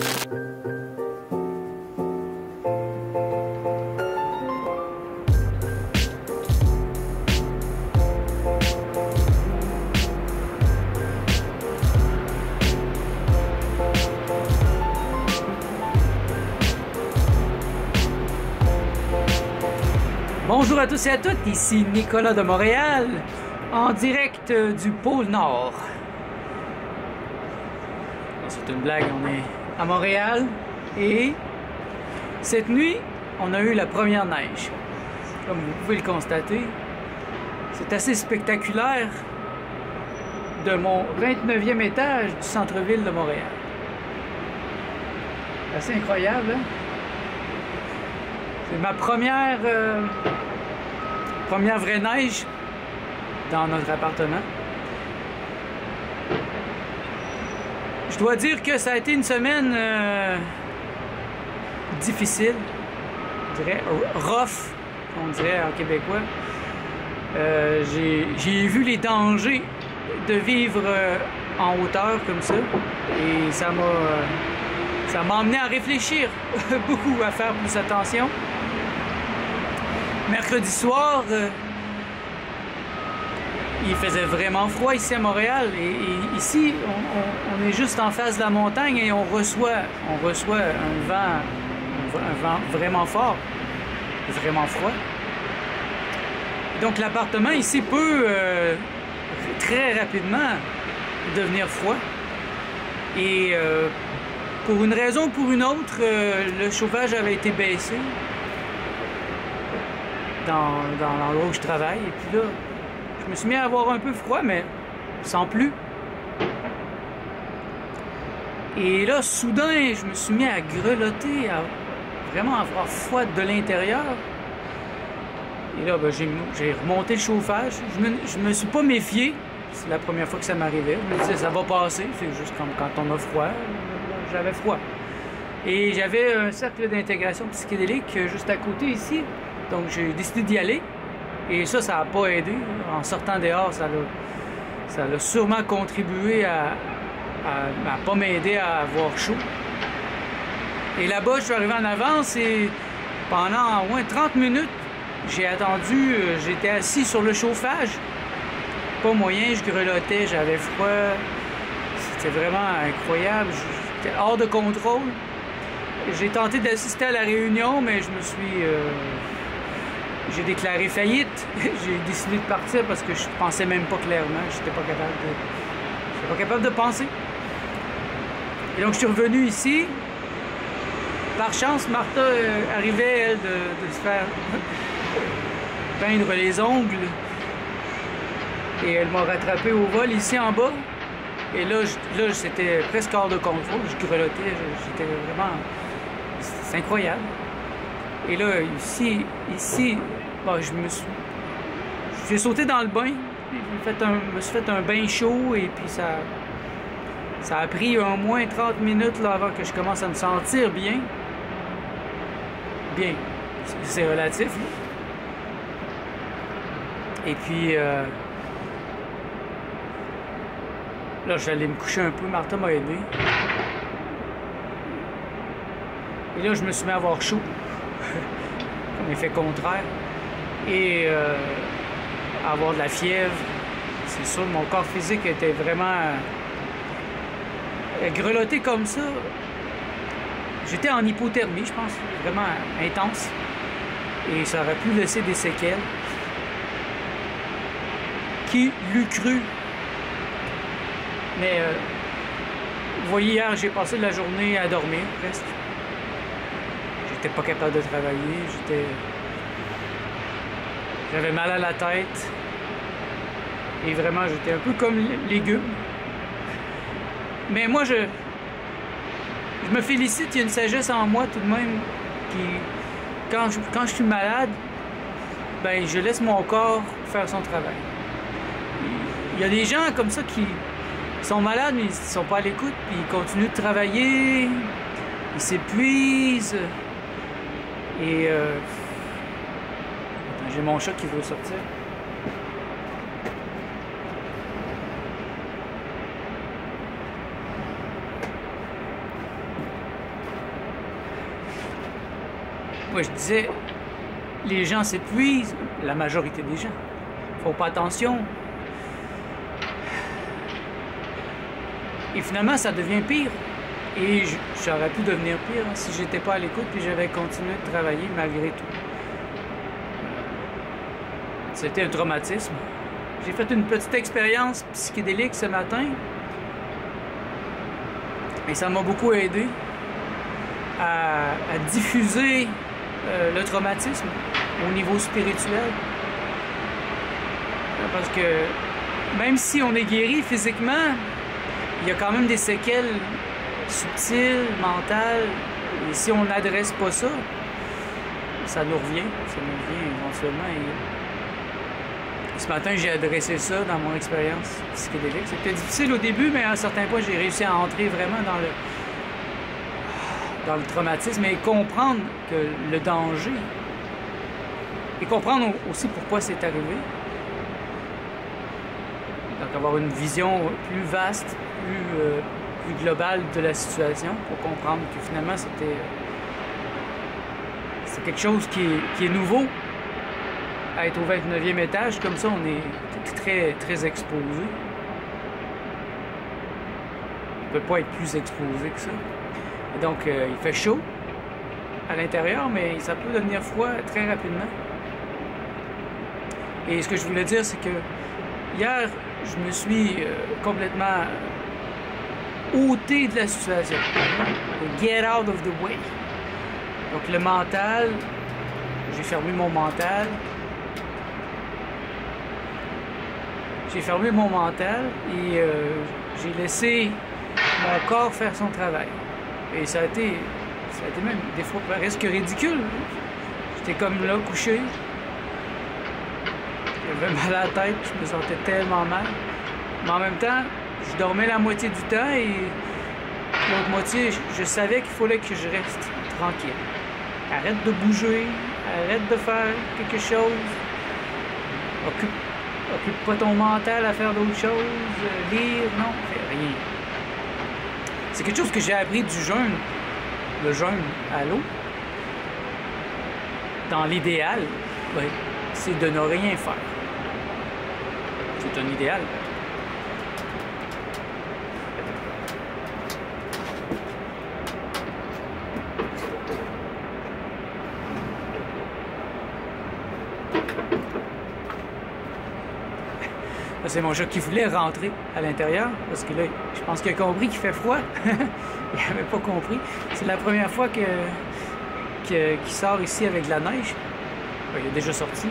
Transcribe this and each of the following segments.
Bonjour à tous et à toutes, ici Nicolas de Montréal, en direct du pôle Nord. C'est une blague, on est à Montréal et cette nuit, on a eu la première neige. Comme vous pouvez le constater, c'est assez spectaculaire de mon 29e étage du centre-ville de Montréal. Assez incroyable, hein? C'est ma première vraie neige dans notre appartement. Je dois dire que ça a été une semaine difficile, je dirais rough, on dirait en québécois. J'ai vu les dangers de vivre en hauteur comme ça et ça m'a amené à réfléchir beaucoup, à faire plus attention. Mercredi soir, il faisait vraiment froid ici à Montréal et ici, on est juste en face de la montagne et on reçoit un vent vraiment fort, vraiment froid. Donc l'appartement ici peut très rapidement devenir froid et pour une raison ou pour une autre, le chauffage avait été baissé dans l'endroit où je travaille. Et puis là, je me suis mis à avoir un peu froid, mais sans plus. Et là, soudain, je me suis mis à grelotter, à vraiment avoir froid de l'intérieur. Et là, ben, j'ai remonté le chauffage. Je me suis pas méfié. C'est la première fois que ça m'arrivait. Je me disais, ça va passer. C'est juste comme quand on a froid. J'avais froid. Et j'avais un cercle d'intégration psychédélique juste à côté ici. Donc j'ai décidé d'y aller. Et ça n'a pas aidé. En sortant dehors, ça a sûrement contribué à pas m'aider à avoir chaud. Et là-bas, je suis arrivé en avance et pendant au moins 30 minutes, j'ai attendu, j'étais assis sur le chauffage. Pas moyen, je grelottais, j'avais froid. C'était vraiment incroyable. J'étais hors de contrôle. J'ai tenté d'assister à la réunion, mais je me suis... j'ai déclaré faillite. J'ai décidé de partir parce que je pensais même pas clairement. J'étais pas capable de penser. Et donc, je suis revenu ici. Par chance, Martha arrivait, elle, de se faire peindre les ongles. Et elle m'a rattrapé au vol ici en bas. Et là c'était presque hors de contrôle. Je grelottais. J'étais vraiment... C'est incroyable. Et là, ici, bon, j'ai sauté dans le bain. Je me suis fait un bain chaud et puis ça a pris au moins 30 minutes là, avant que je commence à me sentir bien. Bien, c'est relatif. Et puis, là, j'allais me coucher un peu. Martha m'a aidé. Et là, je me suis mis à avoir chaud. Comme effet contraire. Et avoir de la fièvre. C'est sûr, mon corps physique était vraiment grelotté comme ça. J'étais en hypothermie, je pense, vraiment intense. Et ça aurait pu laisser des séquelles. Qui l'eût cru? Mais vous voyez, hier, j'ai passé la journée à dormir, presque. J'étais pas capable de travailler, j'avais mal à la tête. Et vraiment, j'étais un peu comme légume. Mais moi, je me félicite, il y a une sagesse en moi tout de même qui, quand je suis malade, ben je laisse mon corps faire son travail. Il y a des gens comme ça qui sont malades, mais ils ne sont pas à l'écoute, puis ils continuent de travailler, ils s'épuisent. Et j'ai mon chat qui veut sortir. Moi, je disais, les gens s'épuisent, la majorité des gens. Ils font pas attention. Et finalement, ça devient pire. Et j'aurais pu devenir pire si j'étais pas à l'écoute puis j'avais continué de travailler malgré tout. C'était un traumatisme. J'ai fait une petite expérience psychédélique ce matin. Et ça m'a beaucoup aidé à diffuser le traumatisme au niveau spirituel. Parce que même si on est guéri physiquement, il y a quand même des séquelles subtiles, mentales. Et si on n'adresse pas ça, ça nous revient. Ça nous revient éventuellement. Et ce matin, j'ai adressé ça dans mon expérience psychédélique. C'était difficile au début, mais à un certain point, j'ai réussi à entrer vraiment dans le traumatisme et comprendre que le danger, et comprendre aussi pourquoi c'est arrivé. Donc avoir une vision plus vaste, plus globale de la situation pour comprendre que finalement c'est quelque chose qui est nouveau. À être au 29e étage, comme ça, on est très, très exposé. On ne peut pas être plus exposé que ça. Et donc, il fait chaud à l'intérieur, mais ça peut devenir froid très rapidement. Et ce que je voulais dire, c'est que hier, je me suis complètement ôté de la situation. Get out of the way. Donc, le mental, j'ai fermé mon mental. J'ai fermé mon mental et j'ai laissé mon corps faire son travail. Et ça a été même des fois presque ridicule. J'étais comme là, couché. J'avais mal à la tête, je me sentais tellement mal. Mais en même temps, je dormais la moitié du temps et l'autre moitié, je savais qu'il fallait que je reste tranquille. Arrête de bouger, arrête de faire quelque chose. Occupe pas ton mental à faire d'autres choses, lire, non, fais rien. C'est quelque chose que j'ai appris du jeûne, le jeûne à l'eau. Dans l'idéal, oui, c'est de ne rien faire. C'est un idéal. C'est mon chat qui voulait rentrer à l'intérieur, parce que là, je pense qu'il a compris qu'il fait froid. Il n'avait pas compris. C'est la première fois qu'il sort ici avec de la neige. Il est déjà sorti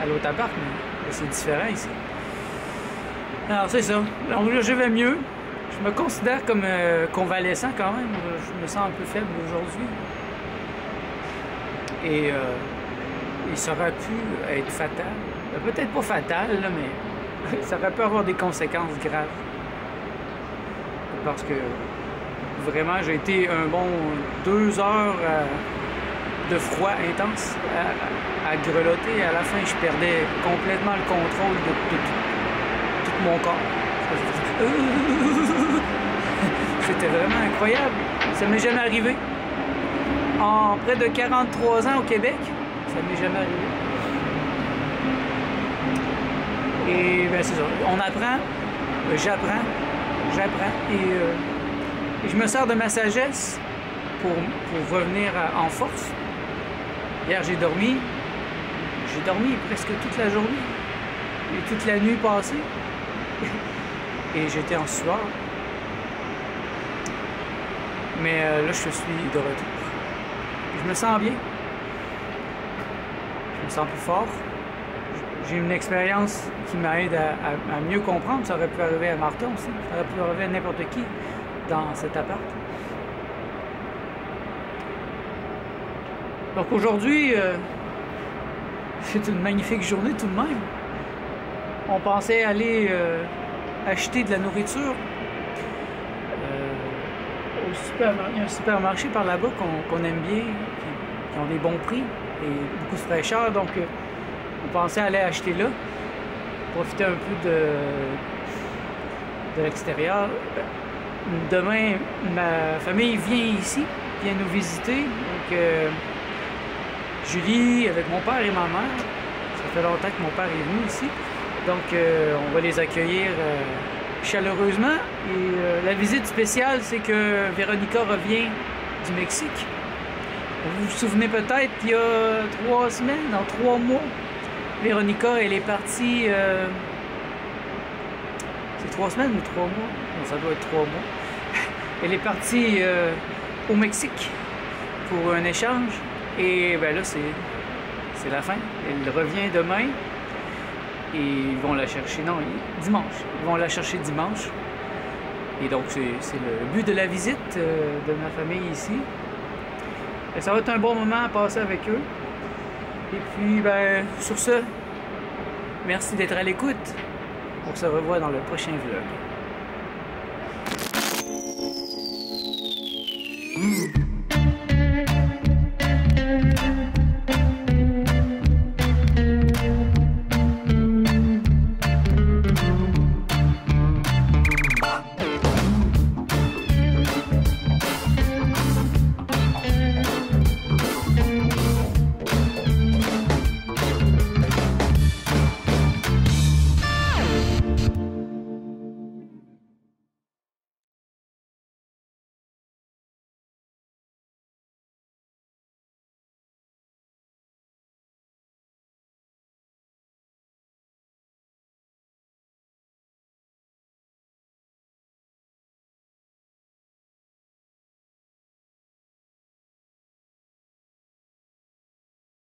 à l'autre appart, mais c'est différent ici. Alors c'est ça. Donc là, je vais mieux. Je me considère comme convalescent quand même. Je me sens un peu faible aujourd'hui. Et ça aurait pu être fatal. Peut-être pas fatal, là, mais ça aurait pu avoir des conséquences graves. Parce que vraiment, j'ai été un bon 2 heures de froid intense à grelotter. À la fin, je perdais complètement le contrôle de tout mon corps. C'était vraiment incroyable. Ça m'est jamais arrivé. En près de 43 ans au Québec, ça m'est jamais arrivé. Et bien c'est ça, on apprend, j'apprends, et je me sers de ma sagesse pour revenir en force. Hier j'ai dormi presque toute la journée, et toute la nuit passée, et j'étais en sueur. Mais là je suis de retour. Je me sens bien, je me sens plus fort. J'ai une expérience qui m'aide à mieux comprendre. Ça aurait pu arriver à Martin aussi. Ça aurait pu arriver à n'importe qui dans cet appart. Donc aujourd'hui, c'est une magnifique journée tout de même. On pensait aller acheter de la nourriture au supermarché. Il y a un supermarché par là-bas qu'on aime bien, qui ont des bons prix et beaucoup de fraîcheur. Donc, on pensait aller acheter là, profiter un peu de l'extérieur. Demain, ma famille vient ici, vient nous visiter. Donc, Julie, avec mon père et ma mère. Ça fait longtemps que mon père est venu ici. Donc, on va les accueillir chaleureusement. Et la visite spéciale, c'est que Véronica revient du Mexique. Vous vous souvenez peut-être, il y a 3 semaines, dans 3 mois, Véronica, elle est partie... c'est 3 semaines ou 3 mois? Non, ça doit être 3 mois. Elle est partie au Mexique pour un échange. Et ben là, c'est la fin. Elle revient demain. Et ils vont la chercher, non, dimanche. Ils vont la chercher dimanche. Et donc, c'est le but de la visite de ma famille ici. Et ça va être un bon moment à passer avec eux. Et puis, ben, sur ce, merci d'être à l'écoute. On se revoit dans le prochain vlog.